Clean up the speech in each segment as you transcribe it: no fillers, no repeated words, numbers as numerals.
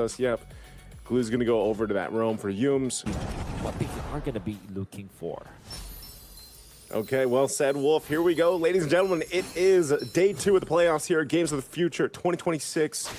Yep. Glue's going to go over to that roam for Yums. What they are going to be looking for. Okay, well said, Wolf. Here we go. Ladies and gentlemen, it is day 2 of the playoffs here at Games of the Future 2026.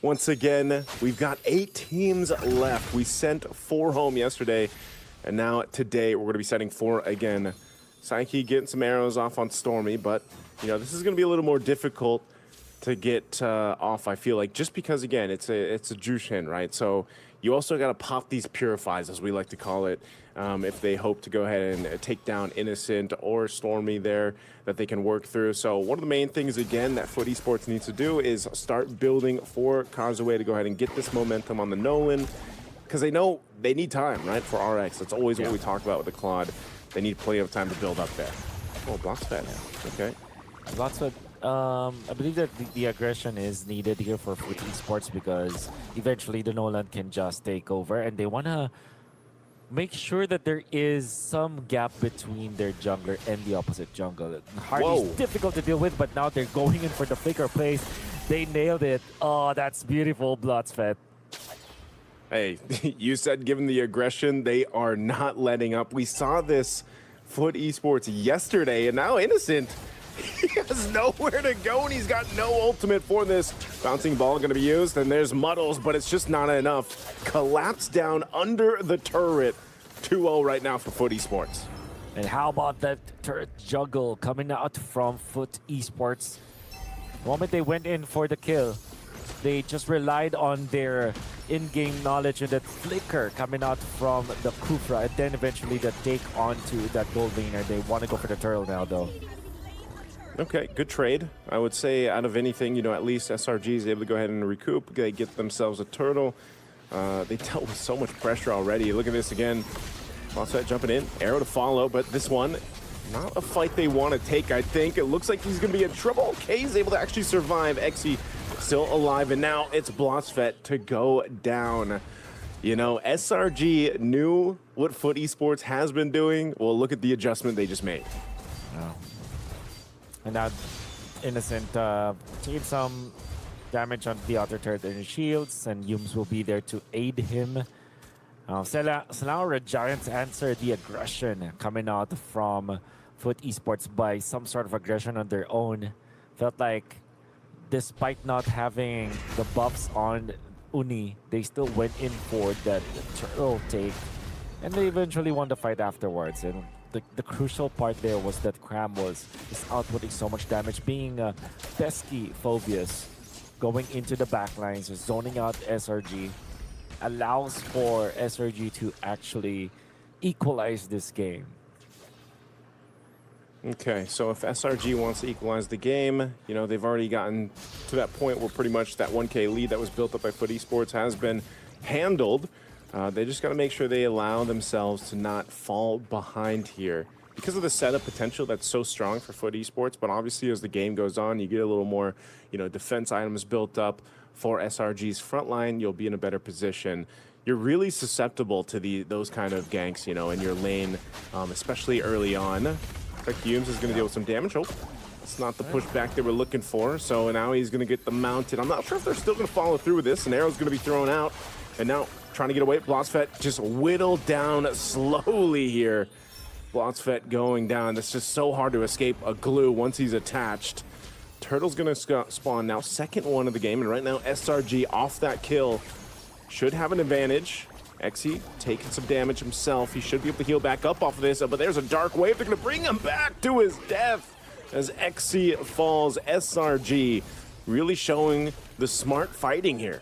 Once again, we've got 8 teams left. We sent 4 home yesterday, and now today we're going to be sending 4 again. Psyche getting some arrows off on Stormy, but, you know, this is going to be a little more difficult to get off, I feel like, just because, again, it's a Jushin, right? So you also got to pop these purifies, as we like to call it, if they hope to go ahead and take down Innocent or Stormy there that they can work through. So one of the main things, again, that Fut Esports needs to do is start building for Kazuya to go ahead and get this momentum on the Nolan, because they know they need time, right, for RX. That's always what we talk about with the Claude. They need plenty of time to build up there. Oh, Block's fed. Okay. Block's fed. I believe that the aggression is needed here for Fut Esports because eventually the Nolan can just take over, and they want to make sure that there is some gap between their jungler and the opposite jungle. Hardy's difficult to deal with, but now they're going in for the flicker plays. They nailed it. Oh, that's beautiful, Bloodsfed. Hey, you said given the aggression, they are not letting up. We saw this Fut Esports yesterday, and now Innocent, he has nowhere to go, and he's got no ultimate for this. Bouncing ball going to be used, and there's Muddles, but it's just not enough. Collapse down under the turret. 2-0 right now for Fut Esports. And how about that turret juggle coming out from Fut Esports? The moment they went in for the kill, they just relied on their in-game knowledge and that flicker coming out from the Kufra, and then eventually the take onto that gold laner. They want to go for the turtle now, though. Okay, good trade. I would say out of anything, you know, at least SRG is able to go ahead and recoup. They get themselves a turtle. They dealt with so much pressure already. Look at this again. Offset jumping in, arrow to follow, but this one, not a fight they want to take, I think. It looks like he's going to be in trouble. K's able to actually survive. Exy still alive, and now it's Blosfet to go down. You know, SRG knew what Fut Esports has been doing. Well, look at the adjustment they just made. Oh. And now Innocent taking some damage on the other turret and shields, and Yums will be there to aid him. Selangor Giants answer the aggression coming out from Fut Esports by some sort of aggression on their own. Felt like despite not having the buffs on Uni, they still went in for that turtle take, and they eventually won the fight afterwards. And the crucial part there was that Cram was outputting so much damage, being pesky Phobius, going into the backlines, zoning out SRG, allows for SRG to actually equalize this game. Okay, so if SRG wants to equalize the game, you know, they've already gotten to that point where pretty much that 1K lead that was built up by Fut Esports has been handled. They just got to make sure they allow themselves to not fall behind here because of the setup potential that's so strong for Fut Esports. But obviously, as the game goes on, you get a little more, you know, defense items built up for SRG's front line. You'll be in a better position. You're really susceptible to those kind of ganks, you know, in your lane, especially early on. Like Humes is going to deal with some damage. Oh, it's not the pushback they were looking for. So now he's going to get the mounted. I'm not sure if they're still going to follow through with this. An arrow's going to be thrown out. And now trying to get away. Blosfet just whittled down slowly here. Blosfet going down. That's just so hard to escape a glue once he's attached. Turtle's going to spawn now. Second one of the game. And right now SRG off that kill should have an advantage. Exy taking some damage himself. He should be able to heal back up off of this. But there's a dark wave. They're going to bring him back to his death as Exy falls. SRG really showing the smart fighting here.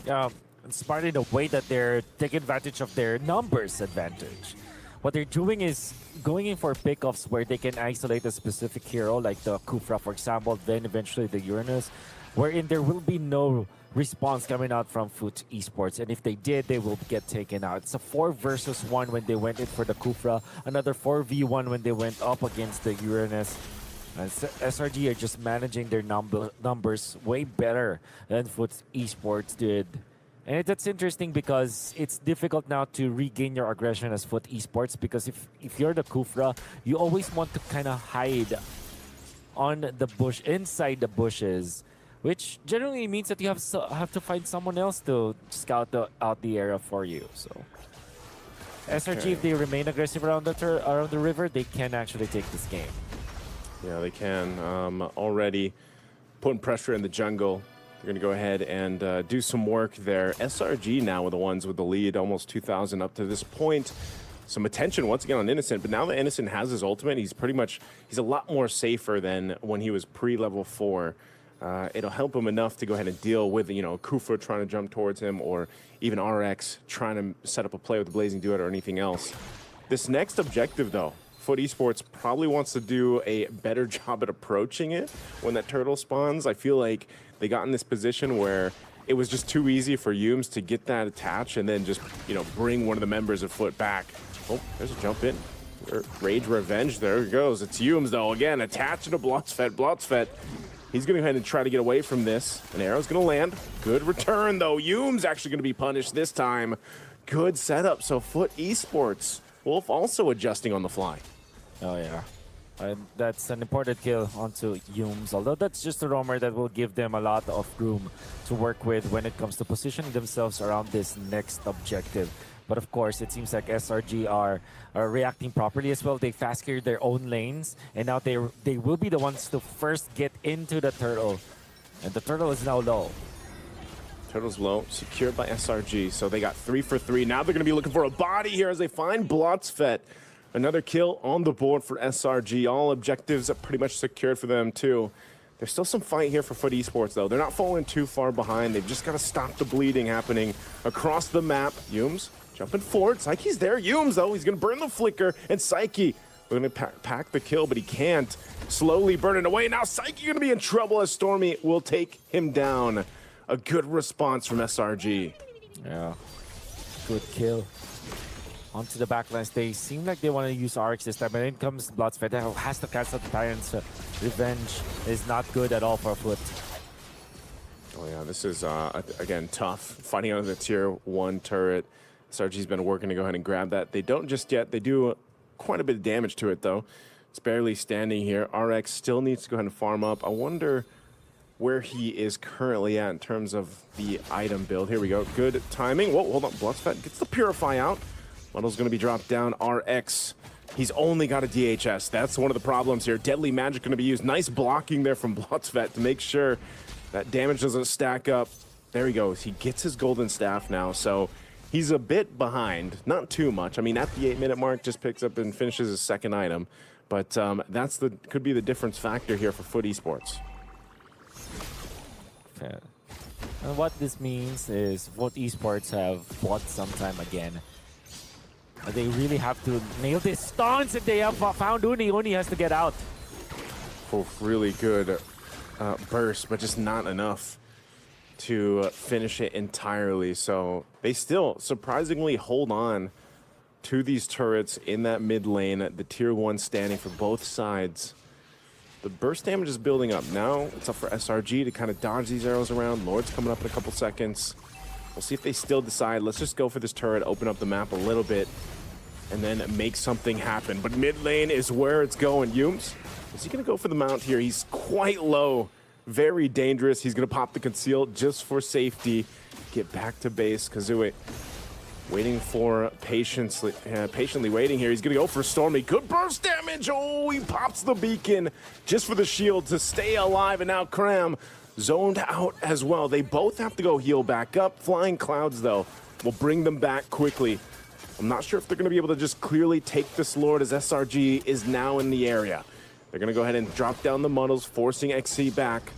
Yeah. Smart in a way that they're taking advantage of their numbers advantage. What they're doing is going in for pickoffs where they can isolate a specific hero, like the Kufra, for example, then eventually the Uranus, wherein there will be no response coming out from Fut Esports. And if they did, they will get taken out. It's a 4 versus 1 when they went in for the Kufra, another 4v1 when they went up against the Uranus. And SRG are just managing their numbers way better than Fut Esports did. And that's interesting because it's difficult now to regain your aggression as Fut Esports, because if you're the Kufra, you always want to kind of hide on the bush, inside the bushes, which generally means that you have to find someone else to scout out the area for you. So SRG, if they remain aggressive around the river, they can actually take this game. Yeah, they can. Already putting pressure in the jungle. They're going to go ahead and do some work there. SRG now with the ones with the lead, almost 2,000 up to this point. Some attention once again on Innocent, but now that Innocent has his ultimate, he's a lot more safer than when he was pre-level 4. It'll help him enough to go ahead and deal with, Kufa trying to jump towards him, or even RX trying to set up a play with the Blazing Duet or anything else. This next objective, though, Fut Esports probably wants to do a better job at approaching it when that turtle spawns. I feel like they got in this position where it was just too easy for Yumes to get that attach and then just, bring one of the members of Fut back. Oh, there's a jump in. Rage Revenge, there it goes. It's Yumes, though, again, attaching to Blotzfett. Blotzfett, he's going to go ahead and try to get away from this. An arrow's going to land. Good return, though. Yumes actually going to be punished this time. Good setup. So Fut Esports, Wolf also adjusting on the fly. Oh, yeah. That's an important kill onto Yumes, although that's just a roamer that will give them a lot of room to work with when it comes to positioning themselves around this next objective. But of course, it seems like SRG are reacting properly as well. They fast cleared their own lanes, and now they will be the ones to first get into the turtle. And the turtle is now low. Turtle's low, secured by SRG, so they got 3 for 3. Now they're going to be looking for a body here as they find Blotzfett. Another kill on the board for SRG. All objectives are pretty much secured for them, too. There's still some fight here for Fut Esports, though. They're not falling too far behind. They've just got to stop the bleeding happening across the map. Yumes jumping forward. Psyche's there. Yumes, though, he's going to burn the flicker. And Psyche, we're going to pack the kill, but he can't. Slowly burning away. Now Psyche going to be in trouble as Stormy will take him down. A good response from SRG. Yeah, good kill. Onto the backlines. They seem like they want to use RX this time, and in comes Blotzfett. Has to cancel the Tyrant's revenge. Is not good at all for Fut. Oh yeah, this is, again, tough. Fighting out of the tier 1 turret. SRG's been working to go ahead and grab that. They don't just yet. They do quite a bit of damage to it, though. It's barely standing here. RX still needs to go ahead and farm up. I wonder where he is currently at in terms of the item build. Here we go. Good timing. Whoa, hold on. Blotzfett gets the Purify out. Muddle's going to be dropped down. RX, he's only got a DHS. That's one of the problems here. Deadly Magic going to be used. Nice blocking there from Blotzfett to make sure that damage doesn't stack up. There he goes. He gets his golden staff now, so he's a bit behind. Not too much. I mean, at the 8-minute mark, just picks up and finishes his second item. But that's could be the difference factor here for Fut Esports. Okay. And what this means is Fut Esports have bought some time again. They really have to nail this stance, and they have found Uni. Uni has to get out. Oh, really good burst, but just not enough to finish it entirely. So they still surprisingly hold on to these turrets in that mid lane. The tier 1 standing for both sides. The burst damage is building up. Now it's up for SRG to kind of dodge these arrows around. Lord's coming up in a couple seconds. We'll see if they still decide, let's just go for this turret, open up the map a little bit, and then make something happen. But mid lane is where it's going. Yumes, is he going to go for the mount here? He's quite low. Very dangerous. He's going to pop the conceal just for safety. Get back to base. Kazooie waiting for patiently waiting here. He's going to go for Stormy. Good burst damage. Oh, he pops the beacon just for the shield to stay alive. And now Cram zoned out as well. They both have to go heal back up. Flying Clouds, though, will bring them back quickly. I'm not sure if they're going to be able to just clearly take this Lord as SRG is now in the area. They're going to go ahead and drop down the Muddles, forcing XC back.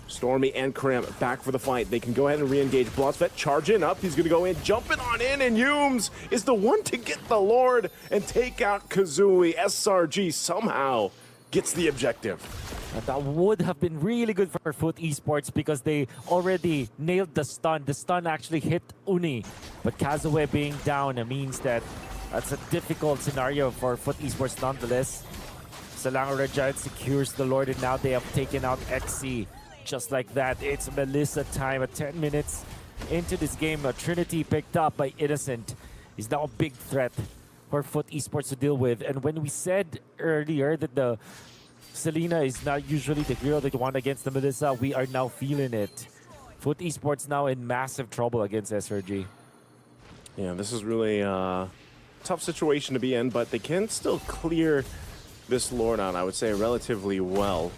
Stormy and Cram back for the fight. They can go ahead and re-engage. Blotzfett charging up. He's going to go in, jumping on in, and Yumes is the one to get the Lord and take out Kazooie. SRG somehow gets the objective. And that would have been really good for Fut Esports because they already nailed the stun. The stun actually hit Uni, but Kazooie being down means that that's a difficult scenario for Fut Esports nonetheless. Selangor Giant secures the Lord, and now they have taken out XC. Just like that, it's Melissa time at 10 minutes into this game. A Trinity picked up by Innocent is now a big threat for Fut Esports to deal with. And when we said earlier that the Selena is not usually the hero that you want against the Melissa, we are now feeling it. Fut Esports now in massive trouble against SRG. Yeah, this is really a tough situation to be in, but they can still clear this Lord out, I would say, relatively well.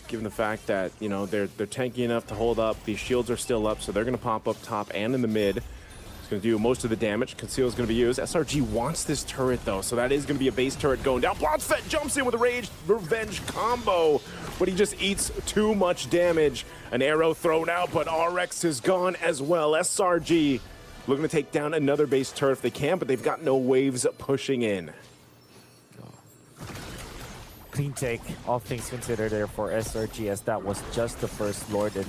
Given the fact that, you know, they're tanky enough to hold up. These shields are still up, so they're going to pop up top and in the mid. It's going to do most of the damage. Conceal is going to be used. SRG wants this turret, though, so that is going to be a base turret going down. Bloodfett jumps in with a Rage Revenge combo, but he just eats too much damage. An arrow thrown out, but RX is gone as well. SRG looking to take down another base turret if they can, but they've got no waves pushing in. Clean take, all things considered there for SRG, as that was just the first Lord, and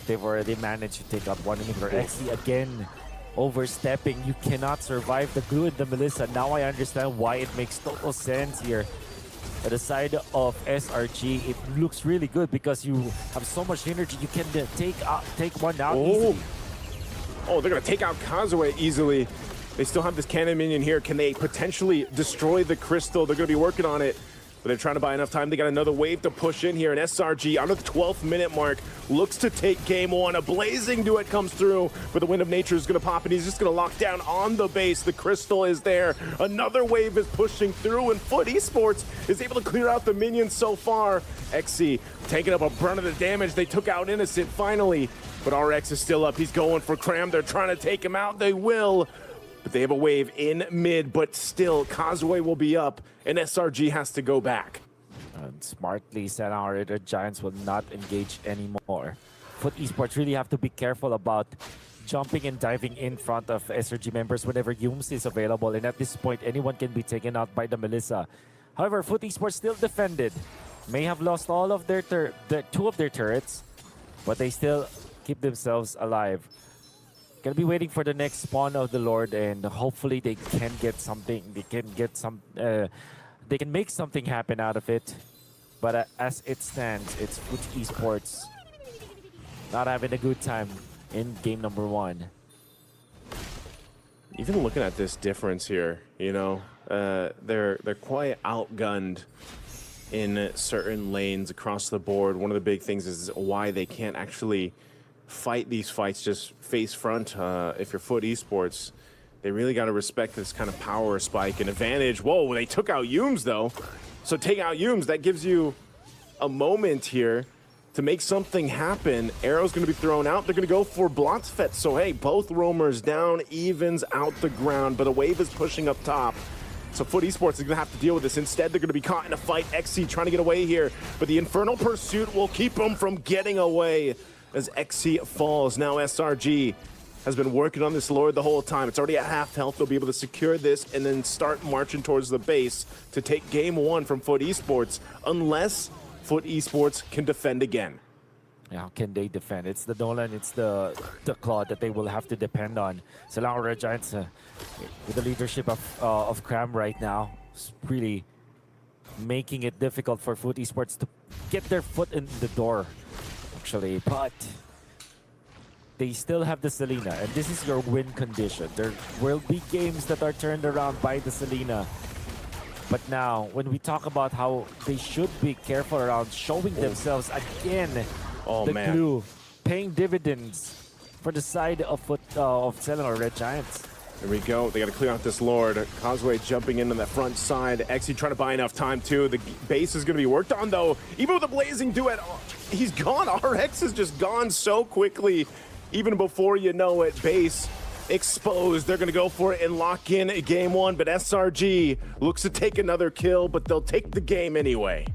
they've already managed to take out one inhibitor. XC again overstepping. You cannot survive the glue in the Melissa. Now I understand why it makes total sense here. At the side of SRG, it looks really good because you have so much energy. You can take one out easily. Oh, they're going to take out Kazuya easily. They still have this cannon minion here. Can they potentially destroy the crystal? They're going to be working on it. But they're trying to buy enough time. They got another wave to push in here. And SRG, on the 12th minute mark, looks to take game one. A blazing duet comes through, but the Wind of Nature is going to pop, and he's just going to lock down on the base. The crystal is there. Another wave is pushing through, and Fut Esports is able to clear out the minions so far. XC taking up a brunt of the damage. They took out Innocent finally, but RX is still up. He's going for Cram. They're trying to take him out. They will. But they have a wave in mid, but still, Kazuya will be up, and SRG has to go back. And smartly, Selangor, the Giants will not engage anymore. Fut Esports really have to be careful about jumping and diving in front of SRG members whenever Yums is available, and at this point, anyone can be taken out by the Melissa. However, Fut Esports still defended. May have lost all of their two of their turrets, but they still keep themselves alive. Gonna be waiting for the next spawn of the Lord, and hopefully they can get something. They can get some. They can make something happen out of it. But as it stands, it's Fut Esports not having a good time in game number one. Even looking at this difference here, you know, they're quite outgunned in certain lanes across the board. One of the big things is why they can't actually fight these fights just face front. If you're Fut Esports, they really got to respect this kind of power spike and advantage. Whoa, they took out Yums though. So take out Yums, that gives you a moment here to make something happen. Arrow's going to be thrown out. They're going to go for Blotzfett. So hey, both roamers down, evens out the ground, but a wave is pushing up top. So Fut Esports is going to have to deal with this. Instead, they're going to be caught in a fight. XC trying to get away here, but the Infernal Pursuit will keep them from getting away as XC falls. Now SRG has been working on this Lord the whole time. It's already at half health. They'll be able to secure this and then start marching towards the base to take game one from Fut Esports, unless Fut Esports can defend again. How can they defend? It's the Nolan, it's the Claude that they will have to depend on. Selangor Giants, with the leadership of Cram right now, is really making it difficult for Fut Esports to get their foot in the door, actually. But they still have the Selena, and this is your win condition. There will be games that are turned around by the Selena. But now, when we talk about how they should be careful around showing themselves again, the glue, paying dividends for the side of Selangor Red Giants. Here we go. They got to clear out this Lord. Causeway jumping into the front side. XE trying to buy enough time, too. The base is going to be worked on, though. Even with the blazing duet, he's gone. RX is just gone so quickly. Even before you know it, base exposed. They're going to go for it and lock in game one. But SRG looks to take another kill, but they'll take the game anyway.